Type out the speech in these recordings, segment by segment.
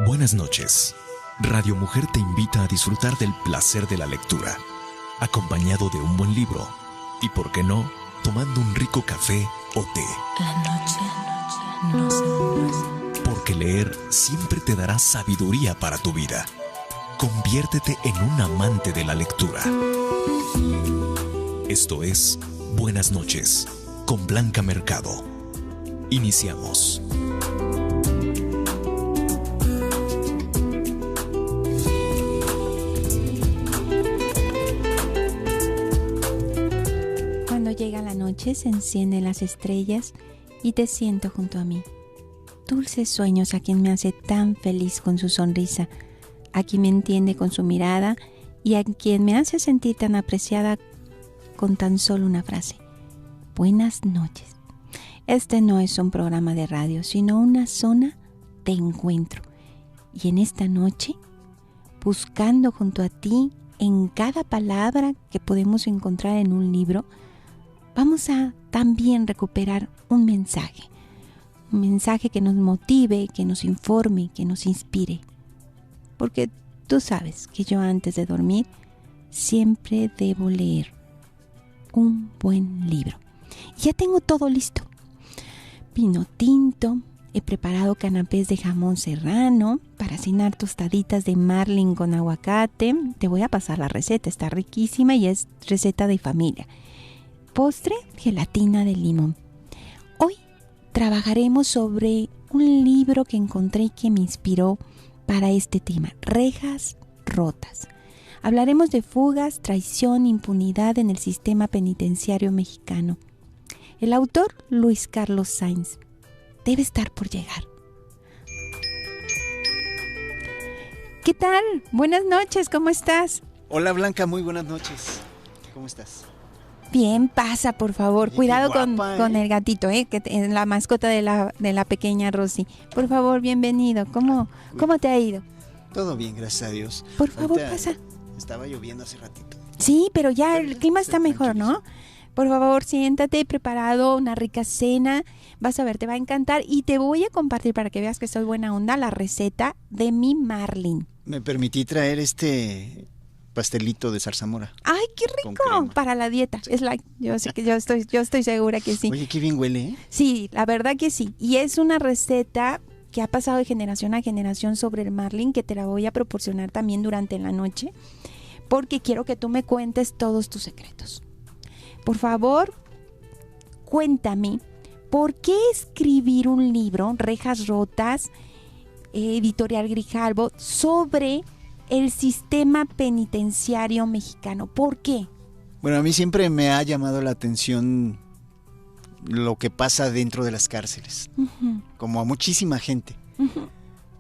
Buenas noches. Radio Mujer te invita a disfrutar del placer de la lectura, acompañado de un buen libro y, por qué no, tomando un rico café o té. La noche no se... Porque leer siempre te dará sabiduría para tu vida. Conviértete en un amante de la lectura. Esto es Buenas noches, con Blanca Mercado. Iniciamos. Cuando llega la noche, se encienden las estrellas y te siento junto a mí. Dulces sueños a quien me hace tan feliz con su sonrisa, a quien me entiende con su mirada y a quien me hace sentir tan apreciada con tan solo una frase. Buenas noches. Este no es un programa de radio, sino una zona de encuentro. Y en esta noche, buscando junto a ti en cada palabra que podemos encontrar en un libro, vamos a también recuperar un mensaje que nos motive, que nos informe, que nos inspire. Porque tú sabes que yo antes de dormir siempre debo leer un buen libro. Ya tengo todo listo. Vino tinto, he preparado canapés de jamón serrano para cenar, tostaditas de marlin con aguacate. Te voy a pasar la receta, está riquísima y es receta de familia. Postre, gelatina de limón. Hoy trabajaremos sobre un libro que encontré y que me inspiró para este tema, Rejas rotas. Hablaremos de fugas, traición, impunidad en el sistema penitenciario mexicano. El autor, Luis Carlos Sáenz, debe estar por llegar. ¿Qué tal? Buenas noches, ¿cómo estás? Hola Blanca, muy buenas noches. ¿Cómo estás? Bien, pasa por favor. Oye, Cuidado guapa, con el gatito, que es la mascota de la pequeña Rosy. Por favor, bienvenido. ¿Cómo te ha ido? Todo bien, gracias a Dios. Por favor, Ahorita pasa. Estaba lloviendo hace ratito. Sí, pero ya el clima está mejor, ¿no? Por favor, siéntate, preparado una rica cena. Vas a ver, te va a encantar. Y te voy a compartir, para que veas que soy buena onda, la receta de mi marlin. Me permití traer este pastelito de zarzamora. ¡Ay, qué rico! Para la dieta. Sí. Es yo sé que yo estoy segura que sí. Oye, qué bien huele, ¿eh? Sí, la verdad que sí. Y es una receta que ha pasado de generación a generación sobre el marlin, que te la voy a proporcionar también durante la noche, porque quiero que tú me cuentes todos tus secretos. Por favor, cuéntame, ¿por qué escribir un libro, Rejas rotas, editorial Grijalbo, sobre el sistema penitenciario mexicano? ¿Por qué? Bueno, a mí siempre me ha llamado la atención lo que pasa dentro de las cárceles, como a muchísima gente.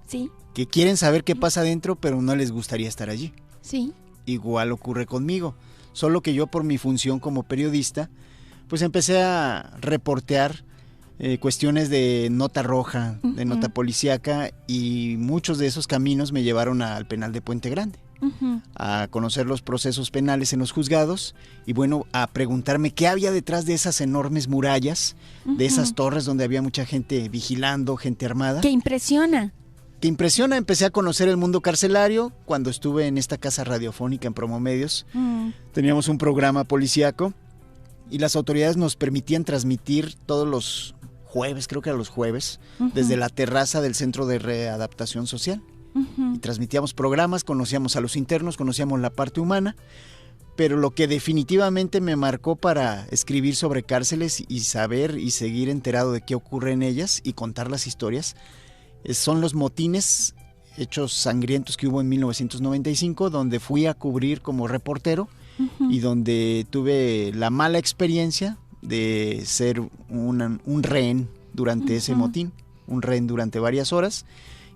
Sí. Que quieren saber qué pasa dentro, pero no les gustaría estar allí. Sí. Igual ocurre conmigo, solo que yo por mi función como periodista, pues empecé a reportear cuestiones de nota roja, de nota policíaca, y muchos de esos caminos me llevaron al penal de Puente Grande, a conocer los procesos penales en los juzgados y bueno, a preguntarme qué había detrás de esas enormes murallas, de esas torres donde había mucha gente vigilando, gente armada. ¡Qué impresiona! Que impresiona, empecé a conocer el mundo carcelario cuando estuve en esta casa radiofónica en Promomedios. Teníamos un programa policíaco y las autoridades nos permitían transmitir todos los jueves, creo que eran los jueves, desde la terraza del Centro de Readaptación Social. Y transmitíamos programas, conocíamos a los internos, conocíamos la parte humana, pero lo que definitivamente me marcó para escribir sobre cárceles y saber y seguir enterado de qué ocurre en ellas y contar las historias, son los motines, hechos sangrientos que hubo en 1995, donde fui a cubrir como reportero y donde tuve la mala experiencia de ser un rehén durante ese motín, un rehén durante varias horas.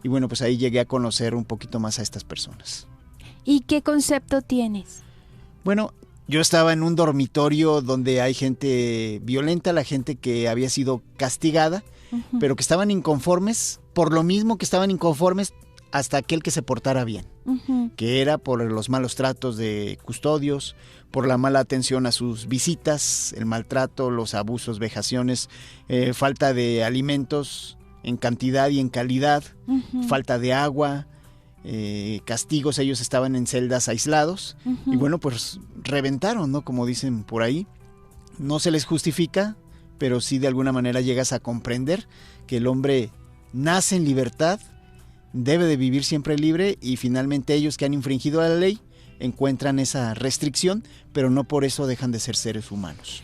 Y bueno, pues ahí llegué a conocer un poquito más a estas personas. ¿Y qué concepto tienes? Bueno, yo estaba en un dormitorio donde hay gente violenta, la gente que había sido castigada, pero que estaban inconformes, por lo mismo que estaban inconformes hasta aquel que se portara bien, que era por los malos tratos de custodios, por la mala atención a sus visitas, el maltrato, los abusos, vejaciones, falta de alimentos, en cantidad y en calidad, falta de agua, castigos. Ellos estaban en celdas aislados y bueno, pues reventaron, ¿no? Como dicen por ahí. No se les justifica, pero sí de alguna manera llegas a comprender que el hombre nace en libertad, debe de vivir siempre libre y finalmente ellos que han infringido la ley encuentran esa restricción, pero no por eso dejan de ser seres humanos.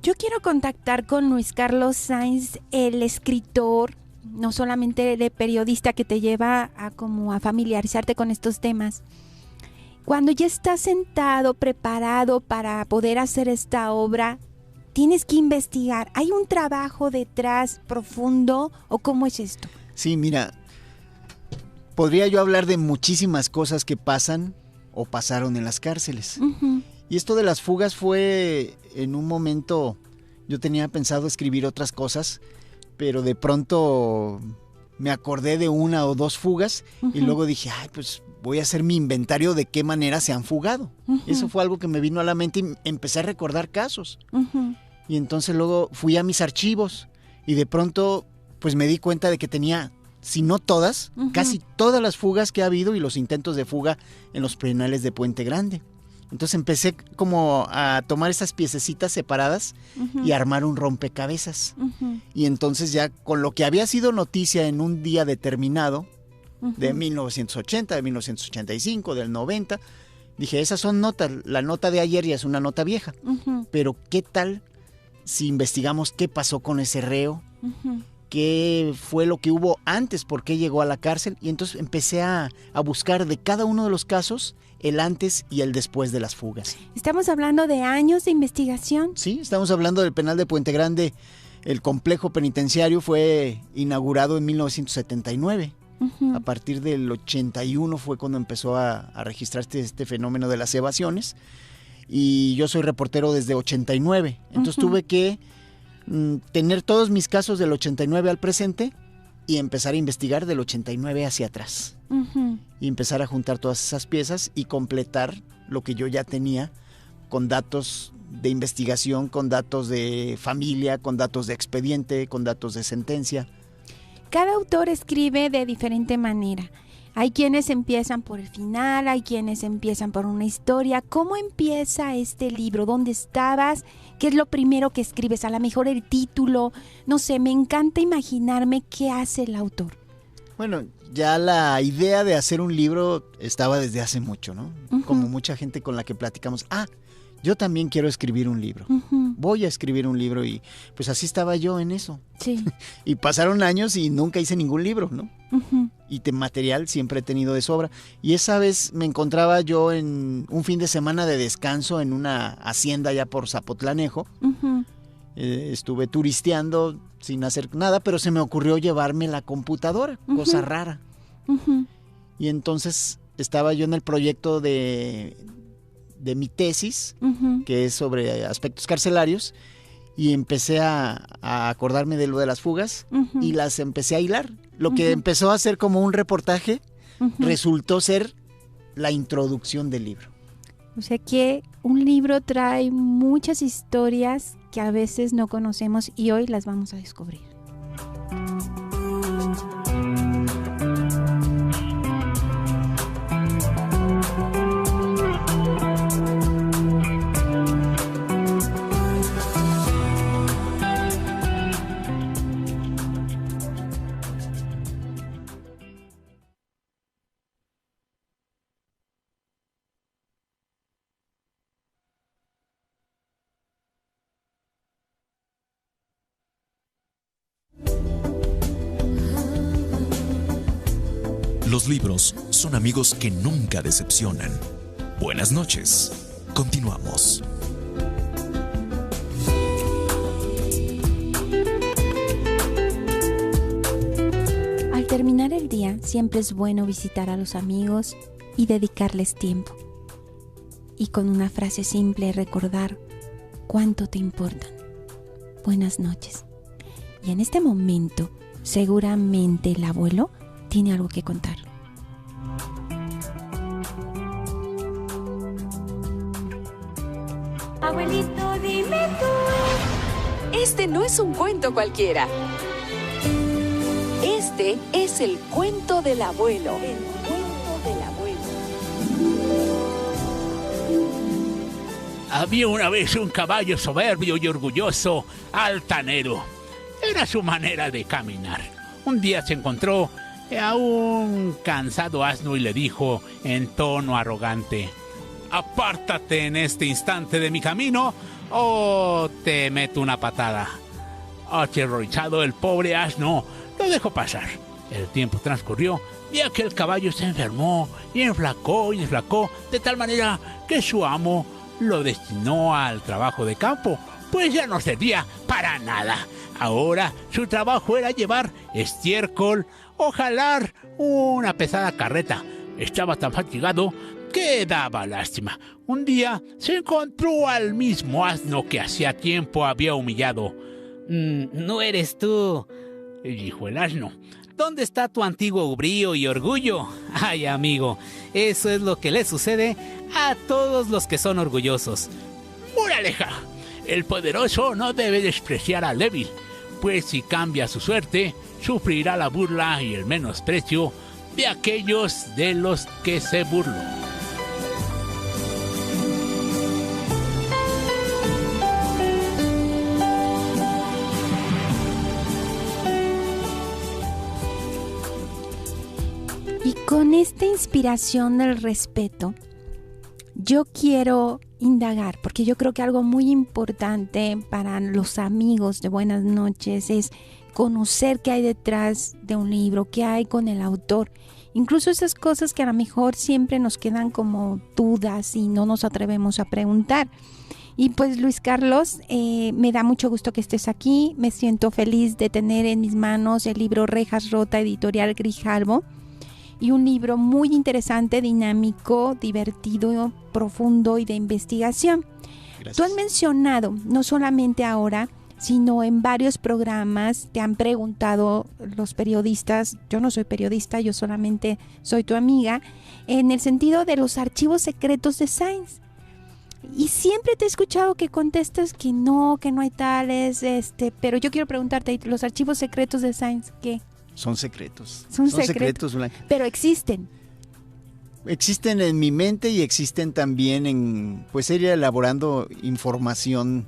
Yo quiero contactar con Luis Carlos Sainz, el escritor, no solamente de periodista que te lleva a como a familiarizarte con estos temas. Cuando ya estás sentado, preparado para poder hacer esta obra, tienes que investigar. ¿Hay un trabajo detrás profundo o cómo es esto? Sí, mira, podría yo hablar de muchísimas cosas que pasan o pasaron en las cárceles. Y esto de las fugas fue en un momento, yo tenía pensado escribir otras cosas, pero de pronto me acordé de una o dos fugas y luego dije, ay, pues voy a hacer mi inventario de qué manera se han fugado. Eso fue algo que me vino a la mente y empecé a recordar casos. Y entonces luego fui a mis archivos y de pronto pues me di cuenta de que tenía, si no todas, casi todas las fugas que ha habido y los intentos de fuga en los penales de Puente Grande. Entonces empecé como a tomar esas piececitas separadas y armar un rompecabezas. Y entonces ya con lo que había sido noticia en un día determinado, de 1980, de 1985, del 90, dije, esas son notas, la nota de ayer ya es una nota vieja. Pero ¿qué tal si investigamos qué pasó con ese reo? ¿Qué fue lo que hubo antes? ¿Por qué llegó a la cárcel? Y entonces empecé a buscar de cada uno de los casos el antes y el después de las fugas. ¿Estamos hablando de años de investigación? Sí, estamos hablando del penal de Puente Grande. El complejo penitenciario fue inaugurado en 1979. A partir del 81 fue cuando empezó a registrarse este fenómeno de las evasiones. Y yo soy reportero desde 89. Entonces tuve que tener todos mis casos del 89 al presente y empezar a investigar del 89 hacia atrás. Y empezar a juntar todas esas piezas y completar lo que yo ya tenía con datos de investigación, con datos de familia, con datos de expediente, con datos de sentencia. Cada autor escribe de diferente manera. Hay quienes empiezan por el final, hay quienes empiezan por una historia. ¿Cómo empieza este libro? ¿Dónde estabas? ¿Qué es lo primero que escribes? A lo mejor el título. No sé, me encanta imaginarme qué hace el autor. Bueno, ya la idea de hacer un libro estaba desde hace mucho, ¿no? Como mucha gente con la que platicamos. Yo también quiero escribir un libro. Voy a escribir un libro y pues así estaba yo en eso. Sí. Y pasaron años y nunca hice ningún libro, ¿no? Y material siempre he tenido de sobra. Y esa vez me encontraba yo en un fin de semana de descanso en una hacienda allá por Zapotlanejo. Estuve turisteando sin hacer nada, pero se me ocurrió llevarme la computadora, cosa rara. Y entonces estaba yo en el proyecto de mi tesis, que es sobre aspectos carcelarios, y empecé a acordarme de lo de las fugas y las empecé a hilar. Lo que empezó a ser como un reportaje resultó ser la introducción del libro. O sea que un libro trae muchas historias que a veces no conocemos y hoy las vamos a descubrir. Los libros son amigos que nunca decepcionan. Buenas noches. Continuamos. Al terminar el día, siempre es bueno visitar a los amigos y dedicarles tiempo. Y con una frase simple recordar cuánto te importan. Buenas noches. Y en este momento, seguramente el abuelo tiene algo que contar. Abuelito, dime tú. Este no es un cuento cualquiera. Este es el cuento del abuelo. El cuento del abuelo. Había una vez un caballo soberbio y orgulloso, altanero. Era su manera de caminar. Un día se encontró a un cansado asno y le dijo en tono arrogante: «Apártate en este instante de mi camino o te meto una patada». Aterrorizado, el pobre asno lo dejó pasar. El tiempo transcurrió y aquel caballo se enfermó y enflacó de tal manera que su amo lo destinó al trabajo de campo, pues ya no servía para nada. Ahora su trabajo era llevar estiércol o jalar una pesada carreta. Estaba tan fatigado que daba lástima. Un día se encontró al mismo asno que hacía tiempo había humillado. «No eres tú», dijo el asno. «¿Dónde está tu antiguo brío y orgullo? Ay, amigo, eso es lo que le sucede a todos los que son orgullosos». Moraleja: el poderoso no debe despreciar al débil, pues si cambia su suerte, sufrirá la burla y el menosprecio de aquellos de los que se burló. Y con esta inspiración del respeto, yo quiero indagar, porque yo creo que algo muy importante para los amigos de Buenas Noches es conocer qué hay detrás de un libro, qué hay con el autor. Incluso esas cosas que a lo mejor siempre nos quedan como dudas y no nos atrevemos a preguntar. Y pues Luis Carlos, me da mucho gusto que estés aquí. Me siento feliz de tener en mis manos el libro Rejas Rota, editorial Grijalbo. Y un libro muy interesante, dinámico, divertido, profundo y de investigación. Gracias. Tú has mencionado, no solamente ahora, sino en varios programas, te han preguntado los periodistas, yo no soy periodista, yo solamente soy tu amiga, en el sentido de los archivos secretos de Sáenz. Y siempre te he escuchado que contestas que no hay tales, pero yo quiero preguntarte, ¿los archivos secretos de Sáenz qué? Son secretos. Son secretos, Blanca. Pero existen. Existen en mi mente y existen también en, pues, ir elaborando información,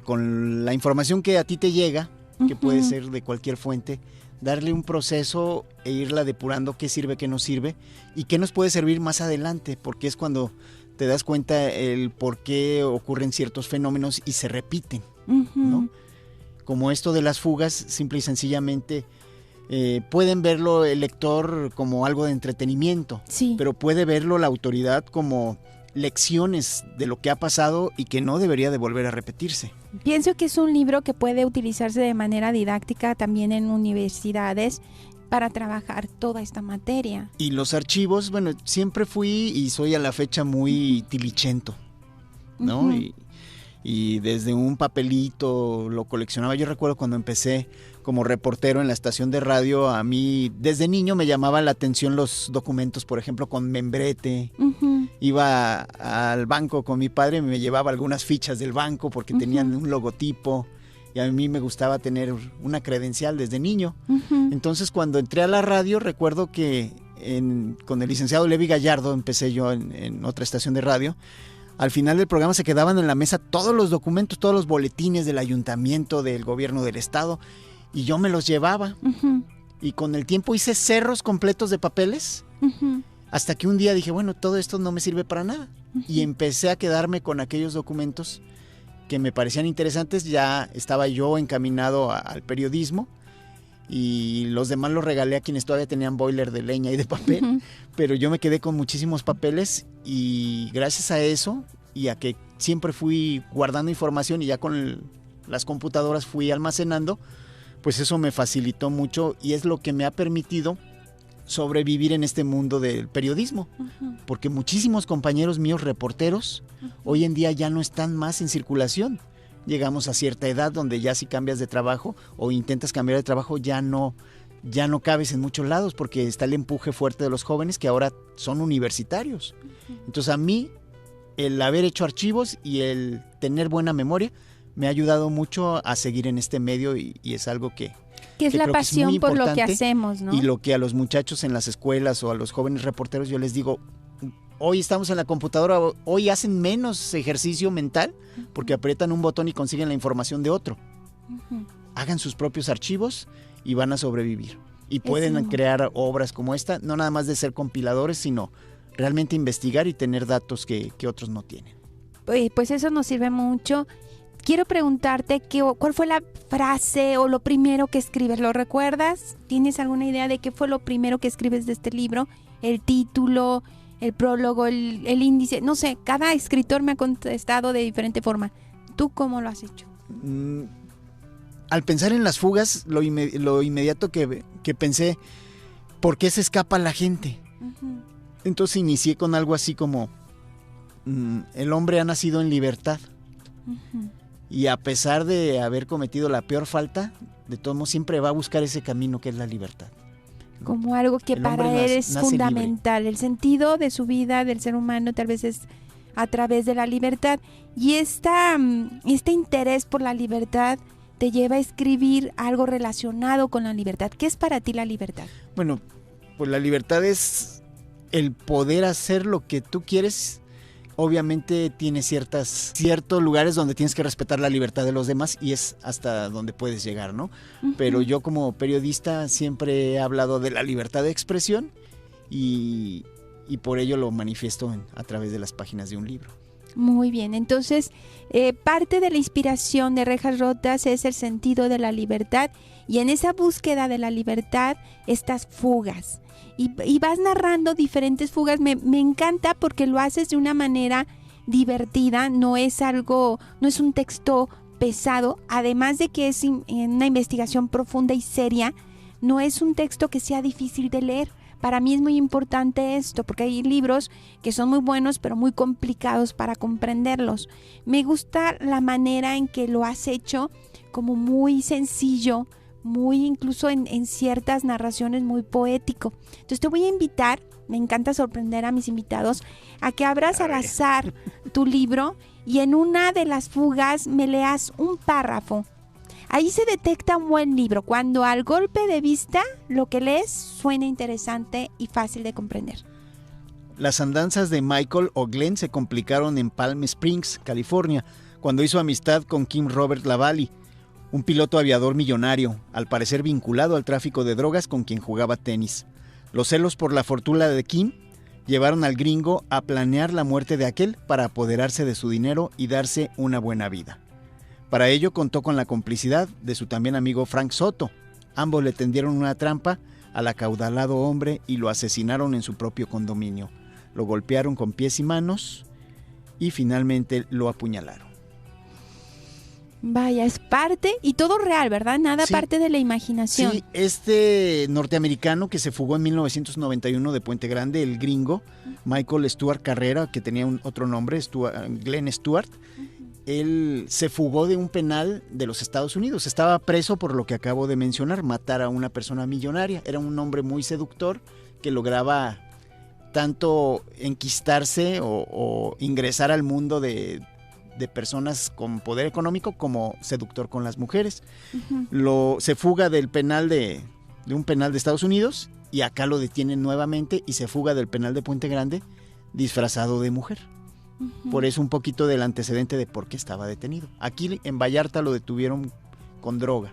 con la información que a ti te llega, que puede ser de cualquier fuente, darle un proceso e irla depurando qué sirve, qué no sirve y qué nos puede servir más adelante, porque es cuando te das cuenta el por qué ocurren ciertos fenómenos y se repiten, ¿no? Como esto de las fugas, simple y sencillamente pueden verlo el lector como algo de entretenimiento, sí, pero puede verlo la autoridad como lecciones de lo que ha pasado y que no debería de volver a repetirse. Pienso que es un libro que puede utilizarse de manera didáctica también en universidades para trabajar toda esta materia. Y los archivos, bueno, siempre fui y soy a la fecha muy tilichento, ¿no? Y desde un papelito lo coleccionaba. Yo recuerdo cuando empecé como reportero en la estación de radio, a mí desde niño me llamaba la atención los documentos, por ejemplo, con membrete. Iba al banco con mi padre, me llevaba algunas fichas del banco porque tenían un logotipo y a mí me gustaba tener una credencial desde niño. Entonces, cuando entré a la radio, recuerdo que con el licenciado Levi Gallardo empecé yo en otra estación de radio. Al final del programa se quedaban en la mesa todos los documentos, todos los boletines del ayuntamiento, del gobierno del estado, y yo me los llevaba. Y con el tiempo hice cerros completos de papeles, hasta que un día dije, bueno, todo esto no me sirve para nada. Y empecé a quedarme con aquellos documentos que me parecían interesantes. Ya estaba yo encaminado al periodismo, y los demás los regalé a quienes todavía tenían boiler de leña y de papel, pero yo me quedé con muchísimos papeles, y gracias a eso y a que siempre fui guardando información y ya con las computadoras fui almacenando, pues eso me facilitó mucho y es lo que me ha permitido sobrevivir en este mundo del periodismo, porque muchísimos compañeros míos reporteros hoy en día ya no están más en circulación. Llegamos a cierta edad donde ya si cambias de trabajo o intentas cambiar de trabajo ya no cabes en muchos lados, porque está el empuje fuerte de los jóvenes que ahora son universitarios. Entonces a mí el haber hecho archivos y el tener buena memoria me ha ayudado mucho a seguir en este medio y es algo que Que es la creo que es muy pasión por lo que importante, hacemos, ¿no? y lo que a los muchachos en las escuelas o a los jóvenes reporteros yo les digo, hoy estamos en la computadora, hoy hacen menos ejercicio mental porque aprietan un botón y consiguen la información de otro. Hagan sus propios archivos y van a sobrevivir. Y pueden crear obras como esta, no nada más de ser compiladores, sino realmente investigar y tener datos que otros no tienen. Pues eso nos sirve mucho. Quiero preguntarte cuál fue la frase o lo primero que escribes. ¿Lo recuerdas? ¿Tienes alguna idea de qué fue lo primero que escribes de este libro? El título, el prólogo, el índice. No sé, cada escritor me ha contestado de diferente forma. ¿Tú cómo lo has hecho? Al pensar en las fugas, lo inmediato que pensé, ¿por qué se escapa la gente? Entonces inicié con algo así como, el hombre ha nacido en libertad. Y a pesar de haber cometido la peor falta, de todos modos siempre va a buscar ese camino que es la libertad. Como algo que para él es fundamental. El sentido de su vida, del ser humano, tal vez es a través de la libertad. Y este interés por la libertad te lleva a escribir algo relacionado con la libertad. ¿Qué es para ti la libertad? Bueno, pues la libertad es el poder hacer lo que tú quieres. Obviamente tiene ciertos lugares donde tienes que respetar la libertad de los demás y es hasta donde puedes llegar, ¿no? Pero yo como periodista siempre he hablado de la libertad de expresión y por ello lo manifiesto a través de las páginas de un libro. Muy bien, entonces parte de la inspiración de Rejas Rotas es el sentido de la libertad y en esa búsqueda de la libertad estas fugas. Y vas narrando diferentes fugas. Me encanta porque lo haces de una manera divertida, no es un texto pesado, además de que es una investigación profunda y seria, no es un texto que sea difícil de leer. Para mí es muy importante esto, porque hay libros que son muy buenos, pero muy complicados para comprenderlos. Me gusta la manera en que lo has hecho, como muy sencillo, muy incluso en ciertas narraciones muy poético. Entonces te voy a invitar, me encanta sorprender a mis invitados, a que abras al azar tu libro y en una de las fugas me leas un párrafo. Ahí se detecta un buen libro, cuando al golpe de vista lo que lees suena interesante y fácil de comprender. Las andanzas de Michael o Glenn se complicaron en Palm Springs, California, cuando hizo amistad con Kim Robert Lavallee, un piloto aviador millonario, al parecer vinculado al tráfico de drogas con quien jugaba tenis. Los celos por la fortuna de Kim llevaron al gringo a planear la muerte de aquel para apoderarse de su dinero y darse una buena vida. Para ello contó con la complicidad de su también amigo Frank Soto. Ambos le tendieron una trampa al acaudalado hombre y lo asesinaron en su propio condominio. Lo golpearon con pies y manos y finalmente lo apuñalaron. Vaya, es parte y todo real, ¿verdad? Nada Sí. parte de la imaginación. Sí, este norteamericano que se fugó en 1991 de Puente Grande, el gringo, Michael Stuart Carrera, que tenía otro nombre, Glenn Stewart, él se fugó de un penal de los Estados Unidos. Estaba preso por lo que acabo de mencionar, matar a una persona millonaria. Era un hombre muy seductor que lograba tanto enquistarse o ingresar al mundo de personas con poder económico como seductor con las mujeres. Se fuga del penal de un penal de Estados Unidos y acá lo detienen nuevamente y se fuga del penal de Puente Grande disfrazado de mujer. Por eso un poquito del antecedente de por qué estaba detenido. Aquí en Vallarta lo detuvieron con droga.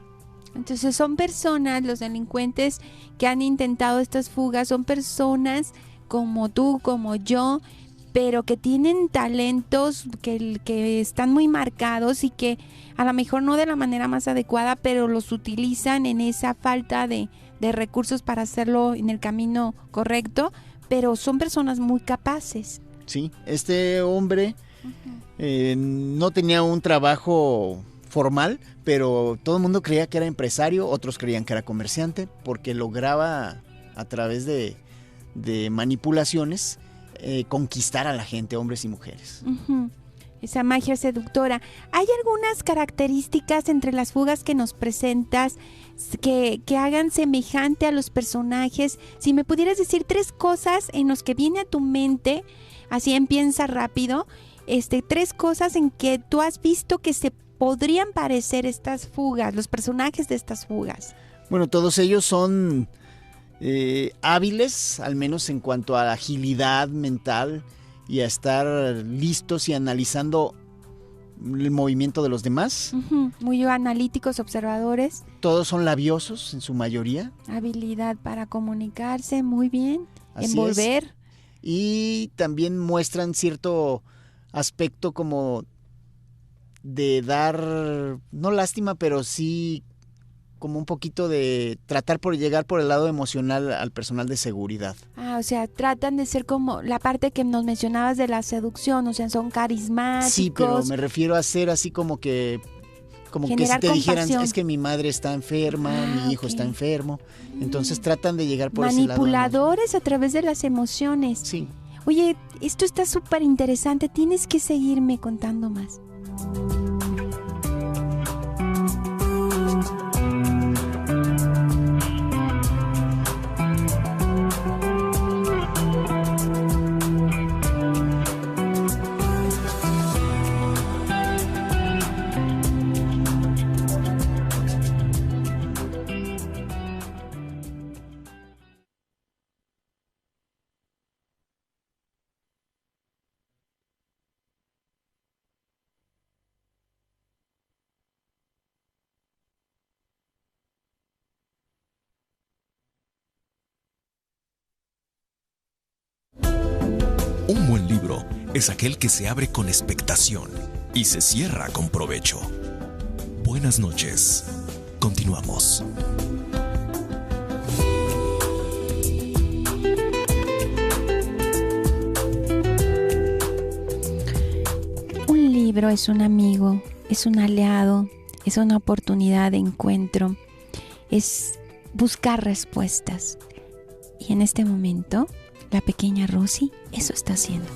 Entonces son personas, los delincuentes que han intentado estas fugas, son personas como tú, como yo, pero que tienen talentos que están muy marcados y que a lo mejor no de la manera más adecuada, pero los utilizan en esa falta de recursos para hacerlo en el camino correcto, pero son personas muy capaces. Sí, este hombre no tenía un trabajo formal, pero todo el mundo creía que era empresario, otros creían que era comerciante, porque lograba a través de manipulaciones conquistar a la gente, hombres y mujeres. Esa magia seductora. ¿Hay algunas características entre las fugas que nos presentas que hagan semejante a los personajes? Si me pudieras decir 3 cosas en las que viene a tu mente, así piensa rápido, 3 cosas en que tú has visto que se podrían parecer estas fugas, los personajes de estas fugas. Bueno, todos ellos son hábiles, al menos en cuanto a agilidad mental y a estar listos y analizando el movimiento de los demás. Muy analíticos, observadores. Todos son labiosos en su mayoría. Habilidad para comunicarse, muy bien. Así envolver. Es. Y también muestran cierto aspecto como de dar, no lástima, pero sí como un poquito de tratar por llegar por el lado emocional al personal de seguridad. O sea, tratan de ser como la parte que nos mencionabas de la seducción, o sea, son carismáticos. Sí, pero me refiero a ser así como que si te dijeran, es que mi madre está enferma, mi hijo está enfermo, entonces tratan de llegar por ese lado. Manipuladores a través de las emociones. Sí. Oye, esto está súper interesante, tienes que seguirme contando más. Un buen libro es aquel que se abre con expectación y se cierra con provecho. Buenas noches. Continuamos. Un libro es un amigo, es un aliado, es una oportunidad de encuentro, es buscar respuestas. Y en este momento, la pequeña Rosy eso está haciendo.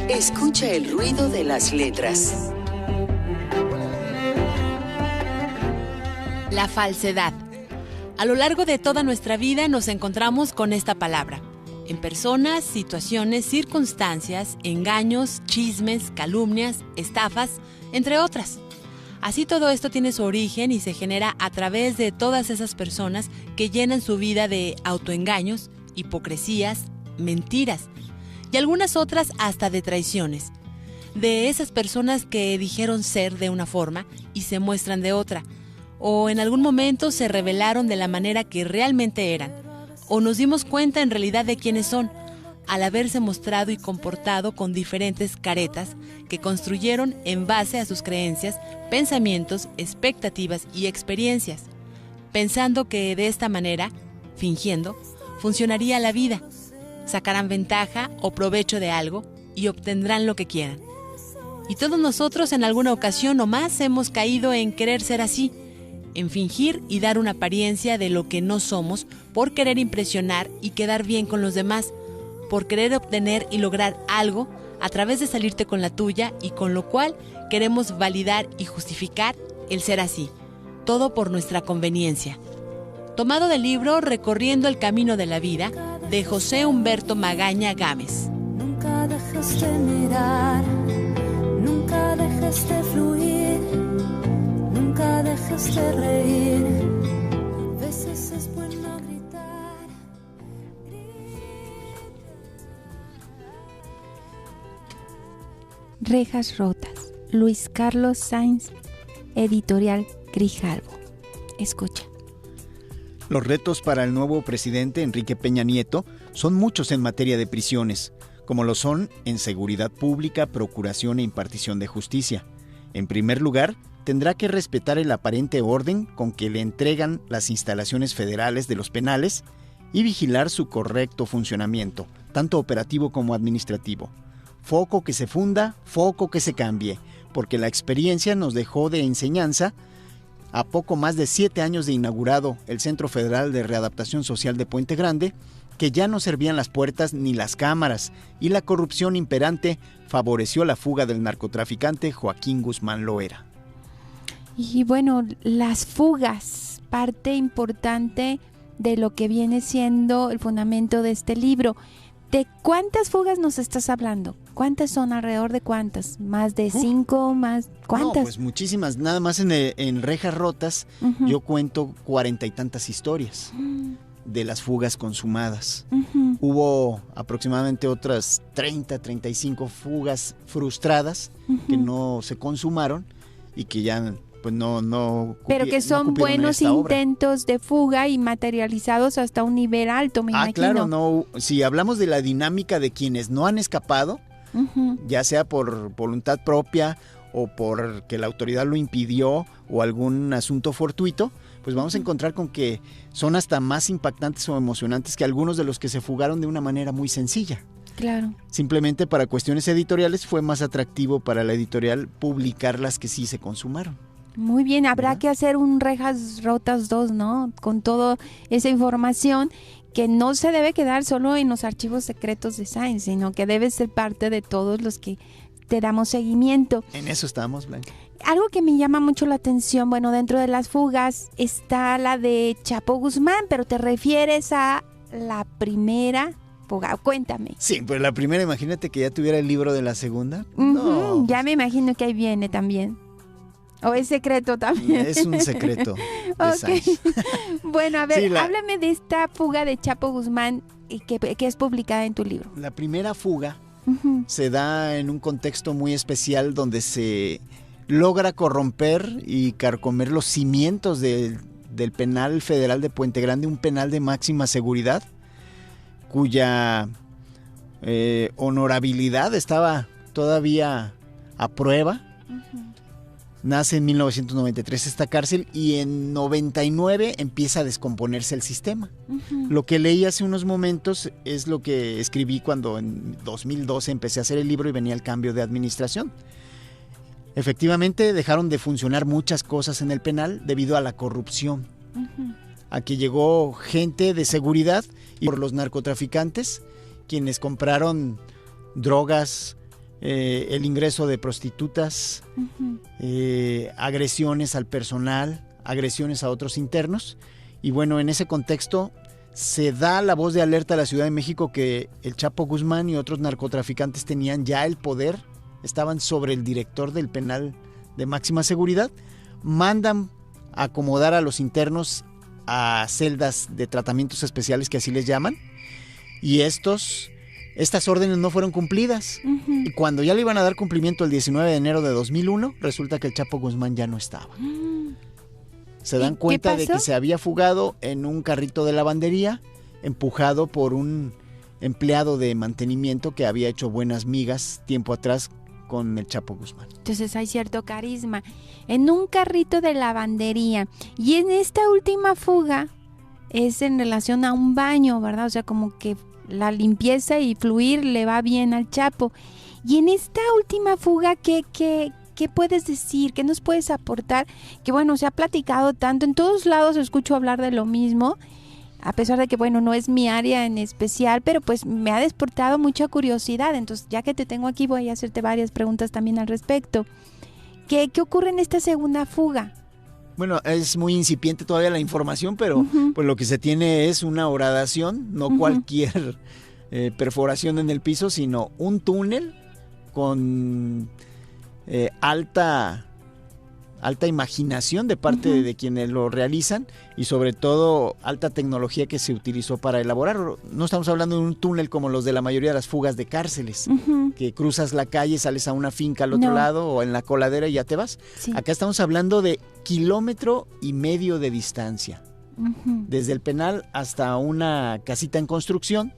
Escucha el ruido de las letras. La falsedad. A lo largo de toda nuestra vida nos encontramos con esta palabra. En personas, situaciones, circunstancias, engaños, chismes, calumnias, estafas, entre otras. Así todo esto tiene su origen y se genera a través de todas esas personas que llenan su vida de autoengaños, hipocresías, mentiras y algunas otras hasta de traiciones. De esas personas que dijeron ser de una forma y se muestran de otra, o en algún momento se revelaron de la manera que realmente eran, o nos dimos cuenta en realidad de quiénes son, al haberse mostrado y comportado con diferentes caretas que construyeron en base a sus creencias, pensamientos, expectativas y experiencias, pensando que de esta manera, fingiendo, funcionaría la vida, sacarán ventaja o provecho de algo y obtendrán lo que quieran. Y todos nosotros en alguna ocasión o más hemos caído en querer ser así, en fingir y dar una apariencia de lo que no somos por querer impresionar y quedar bien con los demás, por querer obtener y lograr algo a través de salirte con la tuya y con lo cual queremos validar y justificar el ser así, todo por nuestra conveniencia. Tomado del libro Recorriendo el Camino de la Vida, de José Humberto Magaña Gámez. Nunca dejes de mirar, nunca dejes de fluir, nunca dejes de reír. A veces es bueno gritar. Rejas rotas. Luis Carlos Sainz, editorial Grijalbo. Escucha. Los retos para el nuevo presidente Enrique Peña Nieto son muchos en materia de prisiones, como lo son en seguridad pública, procuración e impartición de justicia. En primer lugar, tendrá que respetar el aparente orden con que le entregan las instalaciones federales de los penales y vigilar su correcto funcionamiento, tanto operativo como administrativo. Foco que se funda, foco que se cambie, porque la experiencia nos dejó de enseñanza a poco más de 7 años de inaugurado el Centro Federal de Readaptación Social de Puente Grande, que ya no servían las puertas ni las cámaras, y la corrupción imperante favoreció la fuga del narcotraficante Joaquín Guzmán Loera. Y bueno, las fugas, parte importante de lo que viene siendo el fundamento de este libro. ¿De cuántas fugas nos estás hablando? ¿Cuántas son? ¿Alrededor de cuántas? ¿Más de 5? ¿Más? ¿Cuántas? No, pues muchísimas. Nada más en Rejas Rotas yo cuento 40 y tantas historias de las fugas consumadas. Hubo aproximadamente otras 30, 35 fugas frustradas que no se consumaron y que ya pues no pero que son buenos intentos de fuga y materializados hasta un nivel alto, me imagino. Claro, no. Si hablamos de la dinámica de quienes no han escapado, ya sea por voluntad propia o porque la autoridad lo impidió o algún asunto fortuito, pues vamos a encontrar con que son hasta más impactantes o emocionantes que algunos de los que se fugaron de una manera muy sencilla. Claro. Simplemente para cuestiones editoriales fue más atractivo para la editorial publicar las que sí se consumaron. Muy bien, habrá que hacer un Rejas Rotas 2, ¿no? Con toda esa información que no se debe quedar solo en los archivos secretos de Science, sino que debe ser parte de todos los que te damos seguimiento. En eso estamos, Blanca. Algo que me llama mucho la atención, bueno, dentro de las fugas está la de Chapo Guzmán, pero te refieres a la primera fuga. Cuéntame. Sí, pues la primera, imagínate que ya tuviera el libro de la segunda. No. Ya me imagino que ahí viene también. ¿O es secreto también? Es un secreto. Okay. Bueno, a ver, sí, háblame de esta fuga de Chapo Guzmán que es publicada en tu libro. La primera fuga se da en un contexto muy especial donde se logra corromper y carcomer los cimientos del penal federal de Puente Grande, un penal de máxima seguridad, cuya honorabilidad estaba todavía a prueba. Nace en 1993 esta cárcel y en 99 empieza a descomponerse el sistema. Lo que leí hace unos momentos es lo que escribí cuando en 2012 empecé a hacer el libro y venía el cambio de administración. Efectivamente dejaron de funcionar muchas cosas en el penal debido a la corrupción. A que llegó gente de seguridad y por los narcotraficantes, quienes compraron drogas, el ingreso de prostitutas, agresiones al personal, agresiones a otros internos. Y bueno, en ese contexto se da la voz de alerta a la Ciudad de México que el Chapo Guzmán y otros narcotraficantes tenían ya el poder, estaban sobre el director del penal de máxima seguridad, mandan a acomodar a los internos a celdas de tratamientos especiales, que así les llaman, y estas órdenes no fueron cumplidas. Y cuando ya le iban a dar cumplimiento el 19 de enero de 2001, resulta que el Chapo Guzmán ya no estaba. Se dan cuenta de que se había fugado en un carrito de lavandería, empujado por un empleado de mantenimiento que había hecho buenas migas tiempo atrás con el Chapo Guzmán. Entonces hay cierto carisma. En un carrito de lavandería. Y en esta última fuga es en relación a un baño, ¿verdad? O sea, como que la limpieza y fluir le va bien al Chapo. Y en esta última fuga, ¿qué puedes decir? ¿Qué nos puedes aportar? Que bueno, se ha platicado tanto, en todos lados escucho hablar de lo mismo, a pesar de que bueno, no es mi área en especial, pero pues me ha despertado mucha curiosidad. Entonces, ya que te tengo aquí, voy a hacerte varias preguntas también al respecto. ¿Qué ocurre en esta segunda fuga? Bueno, es muy incipiente todavía la información, pero pues lo que se tiene es una horadación, no cualquier perforación en el piso, sino un túnel con alta imaginación de parte de quienes lo realizan y sobre todo alta tecnología que se utilizó para elaborarlo. No estamos hablando de un túnel como los de la mayoría de las fugas de cárceles, que cruzas la calle, sales a una finca al otro lado o en la coladera y ya te vas. Sí. Acá estamos hablando de 1,5 kilómetros de distancia, desde el penal hasta una casita en construcción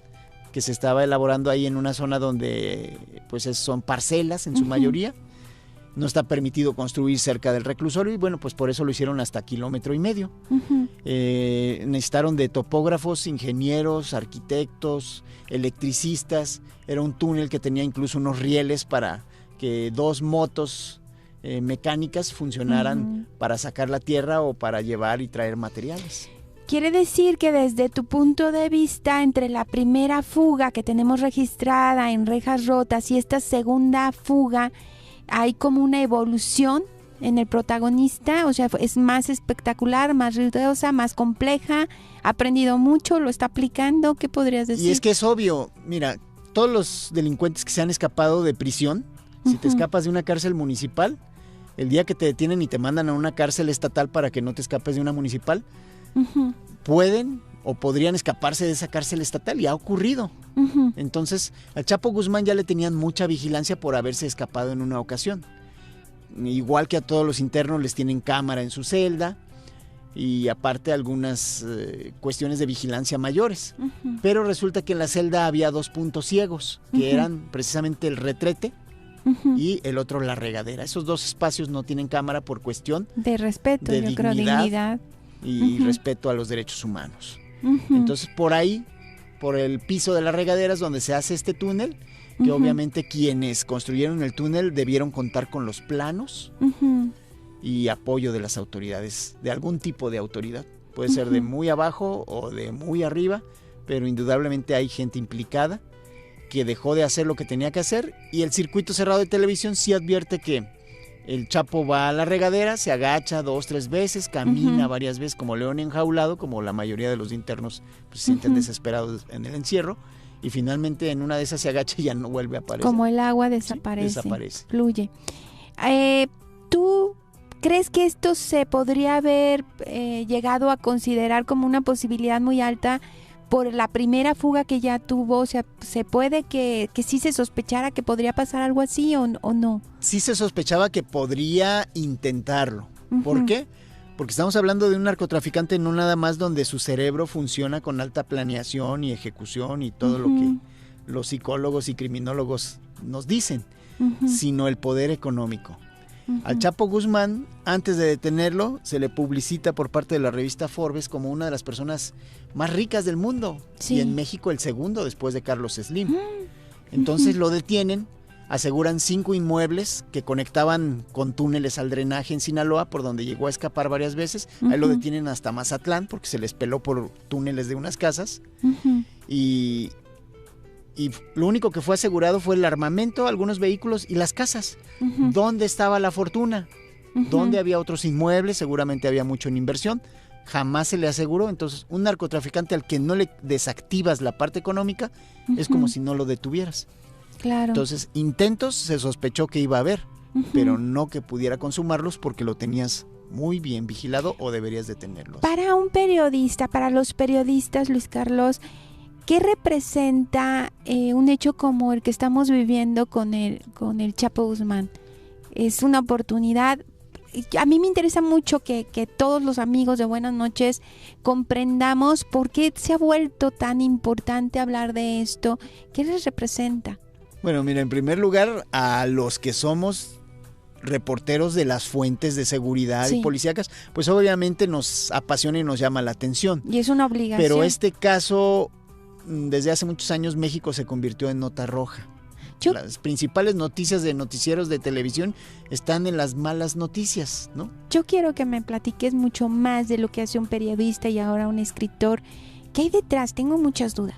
que se estaba elaborando ahí en una zona donde pues son parcelas en su mayoría. No está permitido construir cerca del reclusorio y bueno, pues por eso lo hicieron hasta 1,5 kilómetros. Necesitaron de topógrafos, ingenieros, arquitectos, electricistas. Era un túnel que tenía incluso unos rieles para que 2 motos mecánicas funcionaran para sacar la tierra o para llevar y traer materiales. Quiere decir que desde tu punto de vista, entre la primera fuga que tenemos registrada en Rejas Rotas y esta segunda fuga, hay como una evolución en el protagonista, o sea, es más espectacular, más ruidosa, más compleja, ha aprendido mucho, lo está aplicando, ¿qué podrías decir? Y es que es obvio, mira, todos los delincuentes que se han escapado de prisión, si te escapas de una cárcel municipal, el día que te detienen y te mandan a una cárcel estatal para que no te escapes de una municipal, pueden o podrían escaparse de esa cárcel estatal, y ha ocurrido. Entonces, al Chapo Guzmán ya le tenían mucha vigilancia por haberse escapado en una ocasión. Igual que a todos los internos les tienen cámara en su celda, y aparte algunas cuestiones de vigilancia mayores. Pero resulta que en la celda había 2 puntos ciegos, que eran precisamente el retrete y el otro la regadera. Esos 2 espacios no tienen cámara por cuestión de respeto, de yo dignidad, creo, dignidad y respeto a los derechos humanos. Entonces por ahí, por el piso de las regaderas donde se hace este túnel, que obviamente quienes construyeron el túnel debieron contar con los planos y apoyo de las autoridades, de algún tipo de autoridad. Puede ser de muy abajo o de muy arriba, pero indudablemente hay gente implicada que dejó de hacer lo que tenía que hacer, y el circuito cerrado de televisión sí advierte que el Chapo va a la regadera, se agacha 2, 3 veces, camina varias veces como león enjaulado, como la mayoría de los internos pues, se sienten desesperados en el encierro, y finalmente en una de esas se agacha y ya no vuelve a aparecer. Como el agua desaparece, sí, desaparece. Fluye. ¿Tú crees que esto se podría haber llegado a considerar como una posibilidad muy alta por la primera fuga que ya tuvo? O sea, ¿se puede que sí se sospechara que podría pasar algo así o no? Sí se sospechaba que podría intentarlo. ¿Por qué? Porque estamos hablando de un narcotraficante no nada más donde su cerebro funciona con alta planeación y ejecución y todo lo que los psicólogos y criminólogos nos dicen, sino el poder económico. Al Chapo Guzmán, antes de detenerlo, se le publicita por parte de la revista Forbes como una de las personas más ricas del mundo. Y en México el segundo después de Carlos Slim. Entonces lo detienen, aseguran 5 inmuebles que conectaban con túneles al drenaje en Sinaloa, por donde llegó a escapar varias veces. Ahí lo detienen hasta Mazatlán, porque se les peló por túneles de unas casas. Y lo único que fue asegurado fue el armamento, algunos vehículos y las casas. ¿Dónde estaba la fortuna? ¿Dónde había otros inmuebles? Seguramente había mucho en inversión. Jamás se le aseguró. Entonces, un narcotraficante al que no le desactivas la parte económica es como si no lo detuvieras. Claro. Entonces, intentos se sospechó que iba a haber, pero no que pudiera consumarlos porque lo tenías muy bien vigilado o deberías detenerlos. Para un periodista, para los periodistas, Luis Carlos, ¿qué representa un hecho como el que estamos viviendo con el Chapo Guzmán? Es una oportunidad. A mí me interesa mucho que todos los amigos de Buenas Noches comprendamos por qué se ha vuelto tan importante hablar de esto. ¿Qué les representa? Bueno, mira, en primer lugar, a los que somos reporteros de las fuentes de seguridad y policíacas, pues obviamente nos apasiona y nos llama la atención. Y es una obligación. Pero este caso, desde hace muchos años, México se convirtió en nota roja. Las principales noticias de noticieros de televisión están en las malas noticias, ¿no? Yo quiero que me platiques mucho más de lo que hace un periodista y ahora un escritor. ¿Qué hay detrás? Tengo muchas dudas.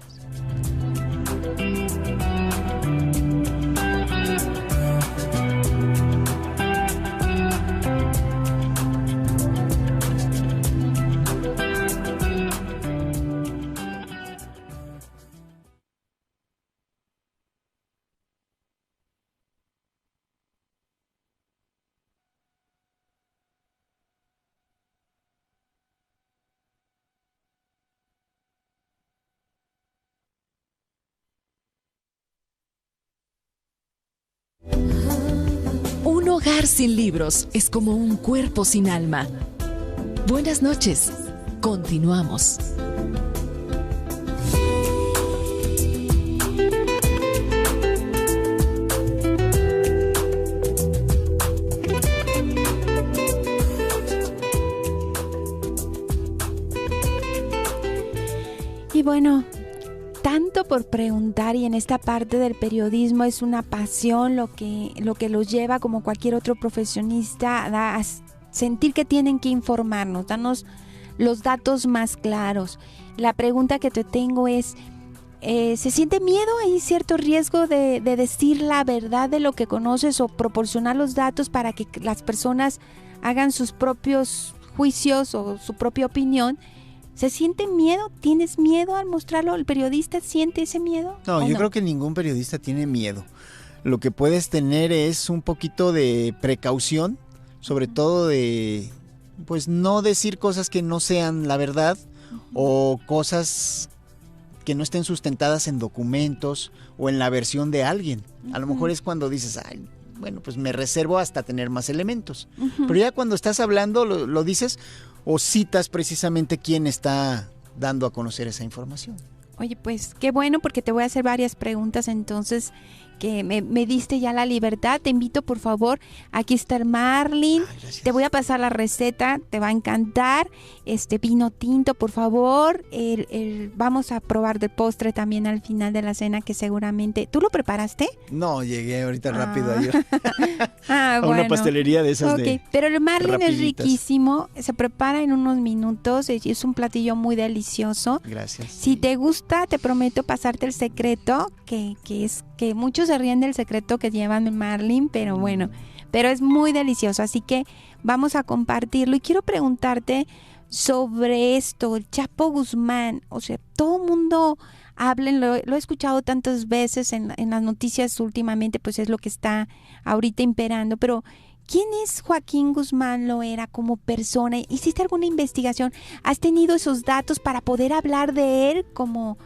Un hogar sin libros es como un cuerpo sin alma. Buenas noches. Continuamos. Y bueno, tanto por preguntar, y en esta parte del periodismo es una pasión lo que los lleva, como cualquier otro profesionista, a sentir que tienen que informarnos, darnos los datos más claros. La pregunta que te tengo es, ¿se siente miedo? ¿Hay cierto riesgo de decir la verdad de lo que conoces o proporcionar los datos para que las personas hagan sus propios juicios o su propia opinión ¿Se siente miedo? ¿Tienes miedo al mostrarlo? ¿El periodista siente ese miedo? No, yo creo que ningún periodista tiene miedo. Lo que puedes tener es un poquito de precaución, sobre todo de, pues, no decir cosas que no sean la verdad o cosas que no estén sustentadas en documentos o en la versión de alguien. A lo mejor es cuando dices, ay, bueno, pues me reservo hasta tener más elementos. Pero ya cuando estás hablando, lo dices o citas precisamente quién está dando a conocer esa información. Oye, pues qué bueno, porque te voy a hacer varias preguntas, entonces, que me diste ya la libertad. Te invito, por favor, aquí está el Marlin. Te voy a pasar la receta, te va a encantar. Vino tinto, por favor. Vamos a probar de postre también al final de la cena, que seguramente... ¿Tú lo preparaste? No, llegué ahorita rápido ayer. A bueno. Una pastelería de esas de pero el Marlin rapiditas. Es riquísimo, se prepara en unos minutos, es un platillo muy delicioso. Gracias. Si te gusta, te prometo pasarte el secreto, que es que muchos se ríen del secreto que llevan el Marlin, pero bueno, pero es muy delicioso, así que vamos a compartirlo. Y quiero preguntarte sobre esto, el Chapo Guzmán. O sea, todo el mundo habla, lo he escuchado tantas veces en las noticias últimamente, pues es lo que está ahorita imperando, pero ¿quién es Joaquín Guzmán Loera como persona? ¿Hiciste alguna investigación? ¿Has tenido esos datos para poder hablar de él como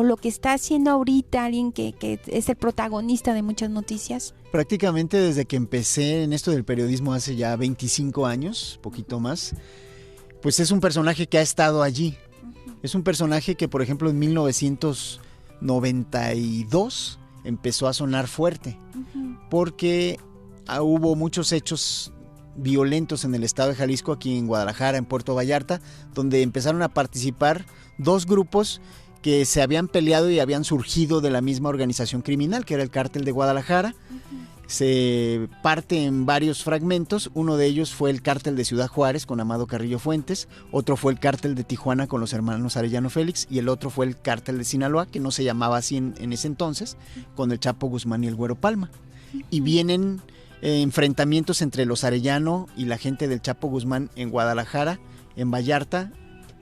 lo que está haciendo ahorita alguien que es el protagonista de muchas noticias? Prácticamente desde que empecé en esto del periodismo hace ya 25 años, poquito más, pues es un personaje que ha estado allí. Es un personaje que, por ejemplo, en 1992 empezó a sonar fuerte, porque hubo muchos hechos violentos en el estado de Jalisco, aquí en Guadalajara, en Puerto Vallarta, donde empezaron a participar dos grupos que se habían peleado y habían surgido de la misma organización criminal, que era el Cártel de Guadalajara. Se parte en varios fragmentos. Uno de ellos fue el Cártel de Ciudad Juárez con Amado Carrillo Fuentes, otro fue el Cártel de Tijuana con los hermanos Arellano Félix, y el otro fue el Cártel de Sinaloa, que no se llamaba así en ese entonces, con el Chapo Guzmán y el Güero Palma. Y vienen enfrentamientos entre los Arellano y la gente del Chapo Guzmán en Guadalajara, en Vallarta.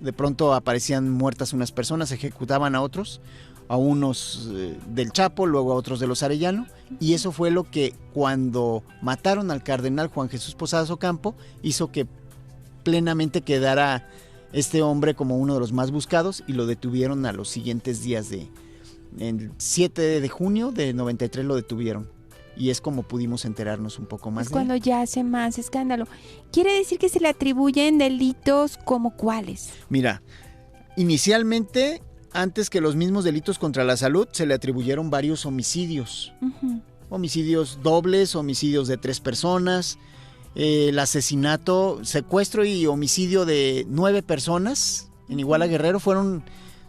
De pronto aparecían muertas unas personas, ejecutaban a otros, a unos del Chapo, luego a otros de los Arellano, y eso fue lo que, cuando mataron al cardenal Juan Jesús Posadas Ocampo, hizo que plenamente quedara este hombre como uno de los más buscados, y lo detuvieron a los siguientes días el 7 de junio de 93 lo detuvieron. Y es como pudimos enterarnos un poco más. Es cuando ya hace más escándalo. ¿Quiere decir que se le atribuyen delitos como cuáles? Mira, inicialmente, antes que los mismos delitos contra la salud, se le atribuyeron varios homicidios. Homicidios dobles, homicidios de 3 personas, el asesinato, secuestro y homicidio de 9 personas en Iguala Guerrero. Fueron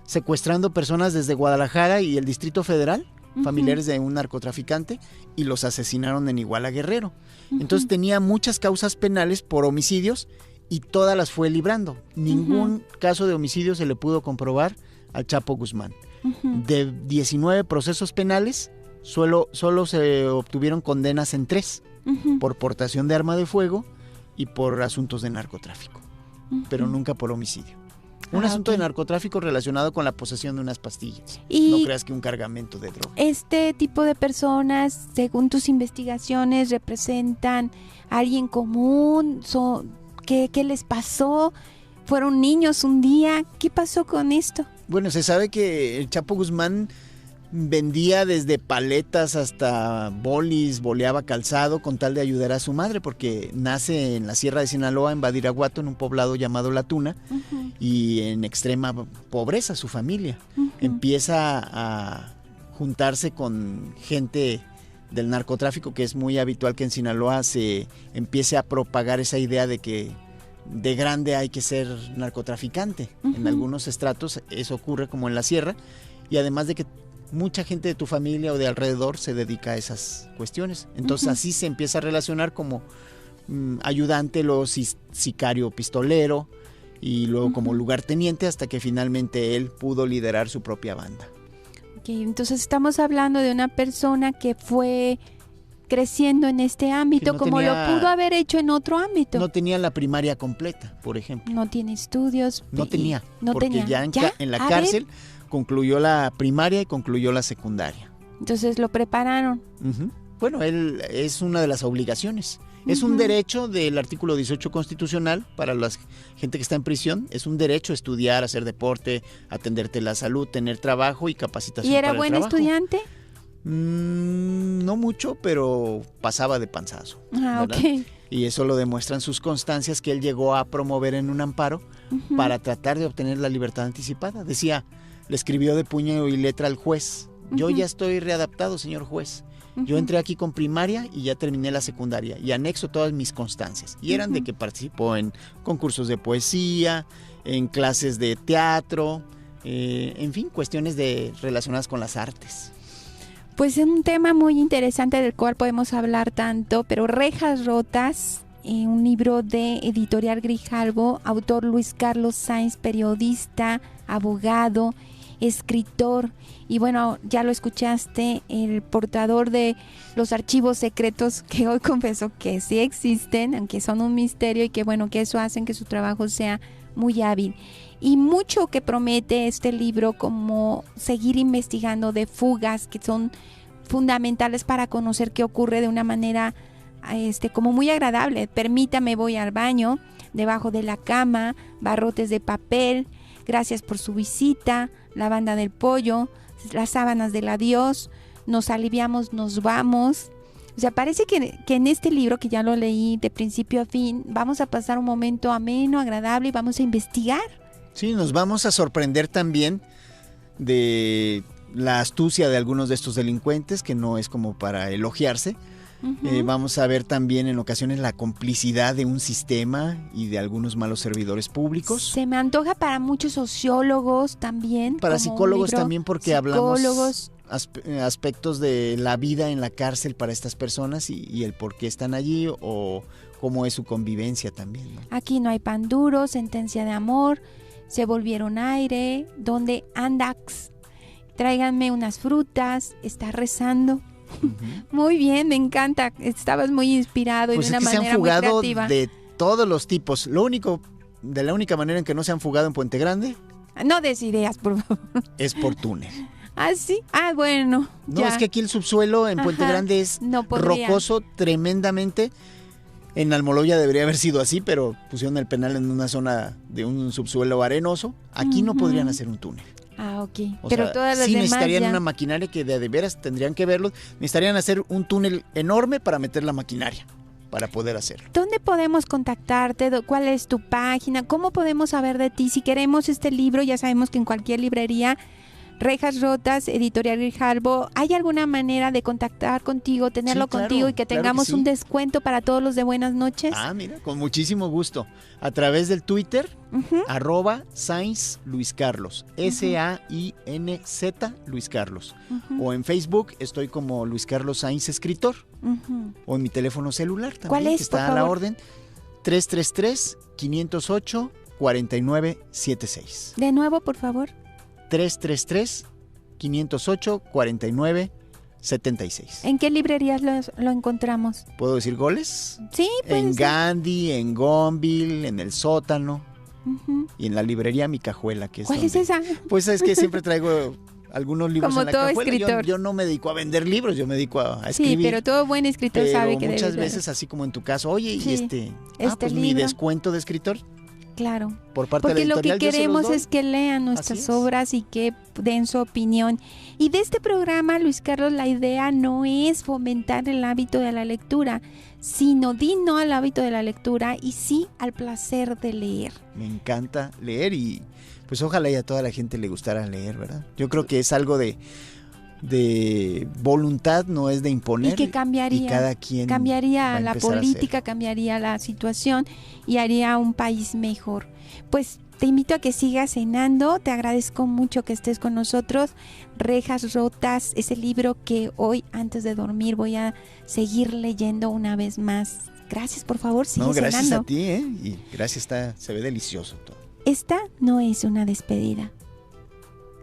secuestrando personas desde Guadalajara y el Distrito Federal, familiares de un narcotraficante, y los asesinaron en Iguala Guerrero. Entonces tenía muchas causas penales por homicidios y todas las fue librando. Ningún caso de homicidio se le pudo comprobar al Chapo Guzmán. De 19 procesos penales, solo se obtuvieron condenas en 3, por portación de arma de fuego y por asuntos de narcotráfico, pero nunca por homicidio. Un asunto de narcotráfico relacionado con la posesión de unas pastillas. No creas que un cargamento de droga. ¿Este tipo de personas, según tus investigaciones, representan a alguien común? ¿Qué les pasó? ¿Fueron niños un día? ¿Qué pasó con esto? Bueno, se sabe que el Chapo Guzmán vendía desde paletas hasta bolis, boleaba calzado con tal de ayudar a su madre, porque nace en la Sierra de Sinaloa, en Badiraguato, en un poblado llamado La Tuna, y en extrema pobreza su familia. Empieza a juntarse con gente del narcotráfico, que es muy habitual que en Sinaloa se empiece a propagar esa idea de que de grande hay que ser narcotraficante. En algunos estratos eso ocurre, como en la sierra, y además de que mucha gente de tu familia o de alrededor se dedica a esas cuestiones. Entonces así se empieza a relacionar como ayudante, luego sicario pistolero y luego como lugarteniente, hasta que finalmente él pudo liderar su propia banda. Okay, entonces estamos hablando de una persona que fue creciendo en este ámbito no como tenía- lo pudo haber hecho en otro ámbito. No tenía la primaria completa, por ejemplo. No tiene estudios. No tenía, porque tenía. ya en la A ver, cárcel concluyó la primaria y concluyó la secundaria. entonces lo prepararon. Ujú. Bueno, él es una de las obligaciones. Es un derecho del artículo 18 constitucional para la gente que está en prisión. Es un derecho estudiar, hacer deporte, atenderte la salud, tener trabajo y capacitación ¿Y era para el buen trabajo. estudiante? No mucho, pero pasaba de panzazo. Ah, ¿verdad? ok. Y eso lo demuestran sus constancias que él llegó a promover en un amparo para tratar de obtener la libertad anticipada. Decía, le escribió de puño y letra al juez: yo ya estoy readaptado, señor juez. Yo entré aquí con primaria y ya terminé la secundaria y anexo todas mis constancias. Y eran de que participó en concursos de poesía, en clases de teatro, en fin, cuestiones relacionadas con las artes. Pues es un tema muy interesante del cual podemos hablar tanto, pero Rejas Rotas, un libro de Editorial Grijalbo, autor Luis Carlos Sáenz, periodista, abogado, escritor, y bueno, ya lo escuchaste, el portador de los archivos secretos que hoy confesó que sí existen, aunque son un misterio, y que bueno, que eso hacen que su trabajo sea muy hábil. Y mucho que promete este libro, como seguir investigando de fugas que son fundamentales para conocer qué ocurre de una manera como muy agradable. Permítame, voy al baño, debajo de la cama, barrotes de papel, gracias por su visita, la banda del pollo, las sábanas del adiós, nos aliviamos, nos vamos. O sea, parece que en este libro, que ya lo leí de principio a fin, vamos a pasar un momento ameno, agradable, y vamos a investigar. Sí, nos vamos a sorprender también de la astucia de algunos de estos delincuentes, que no es como para elogiarse. Vamos a ver también en ocasiones la complicidad de un sistema y de algunos malos servidores públicos. Se me antoja para muchos sociólogos también. Para como un psicólogos libro, también, porque hablamos aspectos de la vida en la cárcel para estas personas y el por qué están allí o cómo es su convivencia también, ¿no? Aquí no hay pan duro, sentencia de amor, se volvieron aire, donde andax, tráiganme unas frutas, está rezando. Muy bien, me encanta, estabas muy inspirado y Pues de es una que se manera han muy fugado creativa. de todos los tipos. De la única manera en que no se han fugado en Puente Grande No des ideas, por favor. es por túnel. ¿Ah, sí? Ah, bueno. No, ya. es que aquí el subsuelo en Puente Ajá, Grande es no podría. rocoso tremendamente. En Almoloya debería haber sido así, pero pusieron el penal en una zona de un subsuelo arenoso. Aquí no podrían hacer un túnel. Ah, ok. O Pero sea, todas las sí demás necesitarían ya. una maquinaria que de veras tendrían que verlo. Necesitarían hacer un túnel enorme para meter la maquinaria, para poder hacerlo. ¿Dónde podemos contactarte? ¿Cuál es tu página? ¿Cómo podemos saber de ti? Si queremos este libro, ya sabemos que en cualquier librería, Rejas Rotas, Editorial Grijalbo, ¿hay alguna manera de contactar contigo, tenerlo Sí, claro, contigo y que claro que tengamos sí. un descuento para todos los de Buenas noches? Ah, mira, con muchísimo gusto. A través del Twitter, @Sainz Luis Carlos, SAINZ Luis Carlos. O en Facebook estoy como Luis Carlos Sainz Escritor. O en mi teléfono celular también, ¿Cuál es, que está por a la favor? orden, 333-508-4976. De nuevo, por favor. 333-508-4976. ¿En qué librerías lo encontramos? ¿Puedo decir goles? Sí, puede En ser. Gandhi, en Gonville, en El Sótano y en la librería Mi Cajuela, que es ¿Cuál donde- es esa? Pues es que siempre traigo algunos libros Como en la todo cajuela. escritor. Yo no me dedico a vender libros, yo me dedico a Sí, escribir. pero todo buen escritor Pero sabe que muchas debe veces, así como en tu caso, oye, Sí, y este pues mi libro. descuento de escritor Claro. por parte de Porque la lo que editorial, yo se los queremos doy. es que lean nuestras Así es. obras y que den su opinión. Y de este programa, Luis Carlos, la idea no es fomentar el hábito de la lectura, sino di no al hábito de la lectura y sí al placer de leer. Me encanta leer y pues ojalá y a toda la gente le gustara leer, ¿verdad? Yo creo que es algo de voluntad, no es de imponer. Y que cambiaría, y cada quien va cambiaría a la empezar a política, cambiaría la situación y haría un país mejor. Pues te invito a que sigas cenando, te agradezco mucho que estés con nosotros. Rejas Rotas, ese libro que hoy antes de dormir voy a seguir leyendo una vez más. Gracias, por favor, sigue No, gracias cenando. a ti, y gracias, se ve delicioso todo. Esta no es una despedida.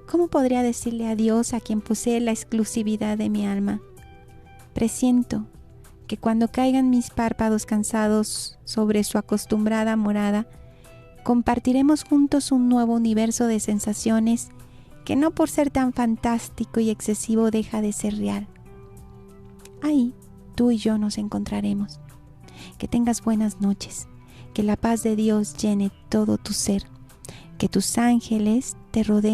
¿Cómo podría decirle adiós a quien posee la exclusividad de mi alma? Presiento que cuando caigan mis párpados cansados sobre su acostumbrada morada, compartiremos juntos un nuevo universo de sensaciones que no por ser tan fantástico y excesivo deja de ser real. Ahí tú y yo nos encontraremos. Que tengas buenas noches, que la paz de Dios llene todo tu ser, que tus ángeles te rodeen